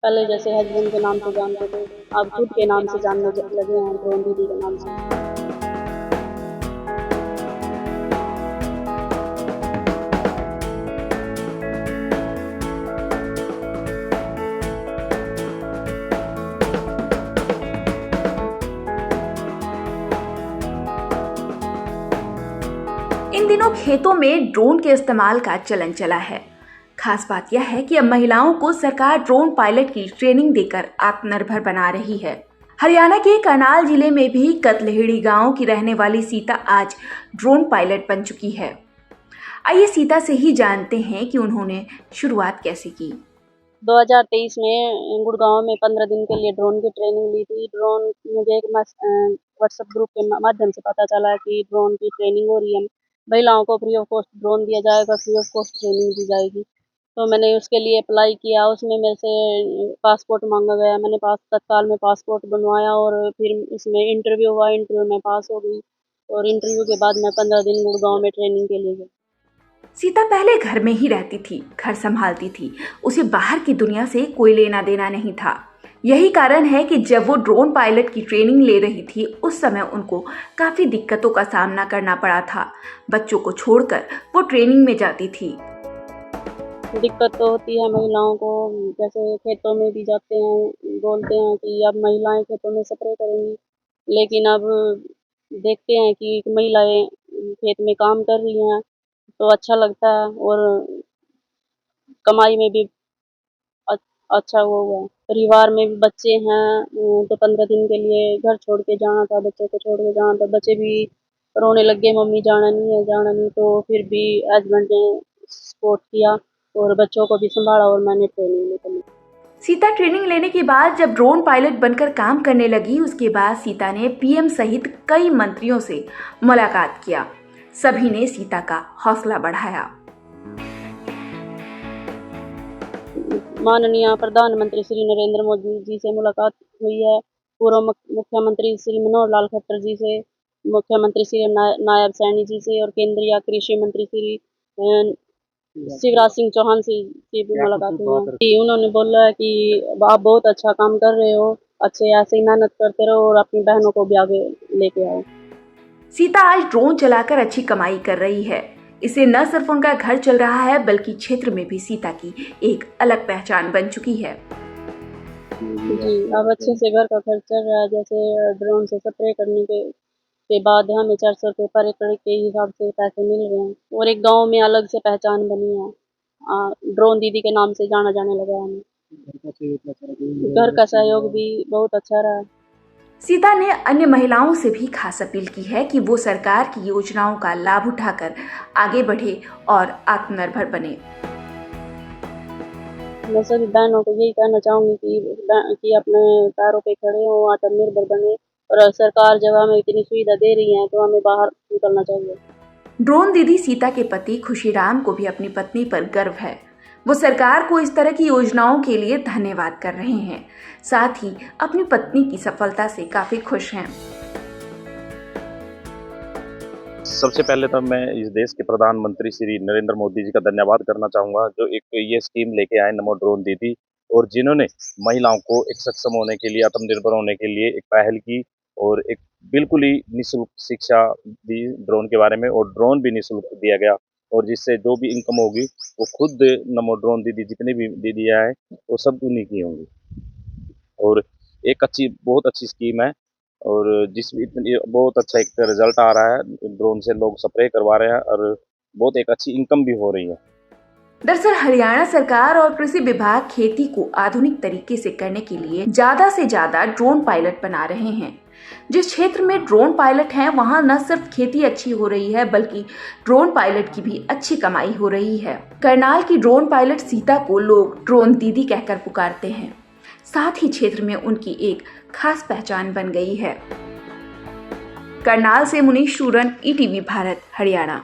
पहले जैसे हस्बैंड के नाम से जानते थे, अब खुद के नाम से जानने लगे हैं, ड्रोन दीदी के नाम से। इन दिनों खेतों में ड्रोन के इस्तेमाल का चलन चला है। खास बात यह है कि अब महिलाओं को सरकार ड्रोन पायलट की ट्रेनिंग देकर आत्मनिर्भर बना रही है। हरियाणा के करनाल जिले में भी कतलहेड़ी गांव की रहने वाली सीता आज ड्रोन पायलट बन चुकी है। आइए सीता से ही जानते हैं कि उन्होंने शुरुआत कैसे की। 2023 में गुड़गांव में 15 दिन के लिए ड्रोन की ट्रेनिंग ली थी। ड्रोन मुझे एक व्हाट्सएप ग्रुप के माध्यम से पता चला कि ड्रोन की ट्रेनिंग हो रही है। महिलाओं को फ्री ऑफ कॉस्ट ड्रोन दिया जाएगा, फ्री ऑफ कॉस्ट ट्रेनिंग दी जाएगी। तो मैंने उसके लिए अप्लाई किया। उसमें मेरे से पासपोर्ट मांगा गया। मैंने तत्काल में पासपोर्ट बनवाया और फिर इसमें इंटरव्यू हुआ। इंटरव्यू में पास हो गई और इंटरव्यू के बाद मैं 15 दिन गुड़गांव में ट्रेनिंग के लिए गई। सीता पहले घर में ही रहती थी, घर संभालती थी। उसे बाहर की दुनिया से कोई लेना देना नहीं था। यही कारण है कि जब वो ड्रोन पायलट की ट्रेनिंग ले रही थी, उस समय उनको काफी दिक्कतों का सामना करना पड़ा था। बच्चों को छोड़कर वो ट्रेनिंग में जाती थी। दिक्कत तो होती है महिलाओं को, जैसे खेतों में भी जाते हैं, बोलते हैं कि अब महिलाएं खेतों में स्प्रे करेंगी, लेकिन अब देखते हैं कि महिलाएं खेत में काम कर रही हैं तो अच्छा लगता है और कमाई में भी अच्छा वो हुआ है। परिवार में भी बच्चे हैं, तो 15 दिन के लिए घर छोड़ के जाना था, बच्चों को छोड़ के जाना था। बच्चे भी रोने लग गए, मम्मी जाना नहीं है, जाना नहीं। तो फिर भी हस्बैंड ने सपोर्ट किया और बच्चों को भी संभाला और मैंने ट्रेनिंग ली। सीता ट्रेनिंग लेने के बाद जब ड्रोन पायलट बनकर काम करने लगी, उसके बाद सीता ने पीएम सहित कई मंत्रियों से मुलाकात किया। सभी ने सीता का हौसला बढ़ाया। माननीय प्रधानमंत्री श्री नरेंद्र मोदी जी से मुलाकात हुई है, पूर्व मुख्यमंत्री श्री मनोहर लाल खट्टर जी से, मुख्यमंत्री श्री नायब सैनी जी से और केंद्रीय कृषि मंत्री श्री शिवराज सिंह चौहान से भी मुलाकात हुई है। उन्होंने बोला है कि आप बहुत अच्छा काम कर रहे हो, अच्छे ऐसे ही मेहनत करते रहो और अपनी बहनों को भी आगे लेके आओ। सीता आज ड्रोन चलाकर अच्छी कमाई कर रही है। इससे न सिर्फ उनका घर चल रहा है, बल्कि क्षेत्र में भी सीता की एक अलग पहचान बन चुकी है। जी, अब अच्छे से घर का खर्च चल रहा है। जैसे ड्रोन से स्प्रे करने के बाद हमें 400 रुपये पर एकड़ के हिसाब से पैसे मिल रहे हैं और एक गांव में अलग से पहचान बनी है। ड्रोन दीदी के नाम से जाना जाने लगा है हमें। घर का सहयोग भी बहुत अच्छा रहा है। सीता ने अन्य महिलाओं से भी खास अपील की है कि वो सरकार की योजनाओं का लाभ उठाकर आगे बढ़े और आत्मनिर्भर बने। मैं सभी बहनों को यही कहना चाहूँगी कि अपने पैरों पे खड़े हों, आत्मनिर्भर बने और सरकार जब हमें इतनी सुविधा दे रही है तो हमें बाहर निकलना चाहिए। ड्रोन दीदी सीता के पति खुशीराम को भी अपनी पत्नी पर गर्व है। वो सरकार को इस तरह की योजनाओं के लिए धन्यवाद कर रहे हैं। साथ ही अपनी पत्नी की सफलता से काफी खुश हैं। सबसे पहले तो मैं इस देश के प्रधानमंत्री श्री नरेंद्र मोदी जी का धन्यवाद करना चाहूँगा, जो एक ये स्कीम लेके आए नमो ड्रोन दीदी, और जिन्होंने महिलाओं को एक सक्षम होने के लिए, आत्मनिर्भर होने के लिए एक पहल की और एक बिल्कुल ही निःशुल्क शिक्षा दी ड्रोन के बारे में, और ड्रोन भी निःशुल्क दिया गया। और जिससे जो भी इनकम होगी वो खुद नमो ड्रोन दीदी जितनी भी दीदियाँ हैं वो सब उन्हीं की होंगी। और एक बहुत अच्छी स्कीम है और बहुत अच्छा एक रिजल्ट आ रहा है। ड्रोन से लोग स्प्रे करवा रहे हैं और बहुत एक अच्छी इनकम भी हो रही है। दरअसल हरियाणा सरकार और कृषि विभाग खेती को आधुनिक तरीके से करने के लिए ज्यादा से ज्यादा ड्रोन पायलट बना रहे हैं। जिस क्षेत्र में ड्रोन पायलट हैं, वहां न सिर्फ खेती अच्छी हो रही है, बल्कि ड्रोन पायलट की भी अच्छी कमाई हो रही है। करनाल की ड्रोन पायलट सीता को लोग ड्रोन दीदी कहकर पुकारते हैं। साथ ही क्षेत्र में उनकी एक खास पहचान बन गई है। करनाल से मुनीश शूरन, ईटीवी भारत, हरियाणा।